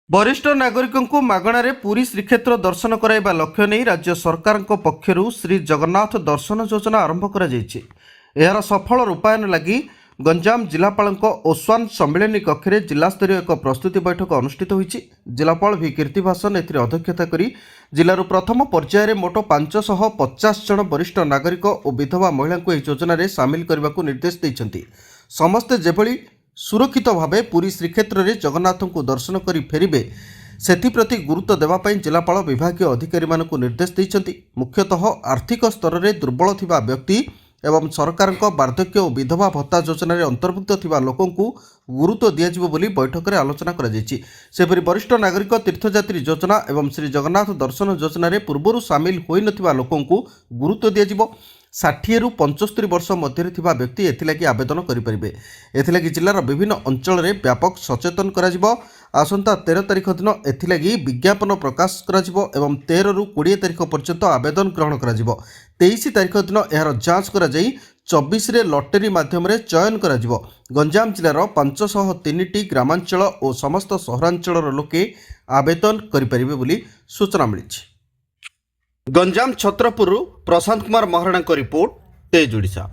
वरिष्ठ नागरिकों मागणारे पुरी श्रीक्षेत्र दर्शन कराइबा लक्ष्य नहीं राज्य सरकार पक्षर श्री जगन्नाथ दर्शन योजना आरंभ कर सफल रूपायन लगी गंजाम जिलापाल ओस्वान सम्मिलनी कक्ष जिलास्तरीय एक प्रस्तुति बैठक अनुष्ठित होती। जिलापाल भी कीर्तिभाषण अध्यक्षता कर जिलूर प्रथम पर्यायर मोट 550 जन वरिष्ठ नागरिक और विधवा महिला को यह योजन सामिल करने को निर्देश देते। समस्ते जेभली सुरक्षित भाव पुरी श्रीक्षेत्र में जगन्नाथ को दर्शन कर फेरबे से गुरुत्व देवाई जिलापाल विभाग अधिकारी निर्देश देते। मुख्यतः आर्थिक स्तर में दुर्बल थिबा व्यक्ति एवं सरकार वार्धक्य और विधवा भत्ता योजन अंतर्भुक्त थिबा लोकों को गुरुत्व दियाजिबो बोली बैठक में आलोचना सेपरी वरिष्ठ नागरिक तीर्थयात्री योजना एवं श्री जगन्नाथ दर्शन योजन पूर्व सामिल होई नथिबा लोकों को गुरुत्व दियाजिबो। 60 रु 75 वर्ष मध्य थिबा व्यक्ति एथिलागि आवेदन करिपरिबे। एथिलागि जिल्लार विभिन्न अंचल में व्यापक सचेतन कराजिबो। आसंता 13 तारिख दिन एथिलागि विज्ञापन प्रकाश कराजिबो एवं 13 रु 20 तारिख पर्यंत आवेदन ग्रहण कराजिबो। 23 तारिख दिन एहार जांच करा जाई 24 रे लॉटरी माध्यम रे चयन कराजिबो। गंजाम जिल्लार 503टी ग्रामांचल और समस्त सहरांचलर लोके आवेदन करिपरिबे बोली सूचना मिलिछि। गंजाम छत्रपुर प्रशांत कुमार महाराणा रिपोर्ट तेज ओडिशा।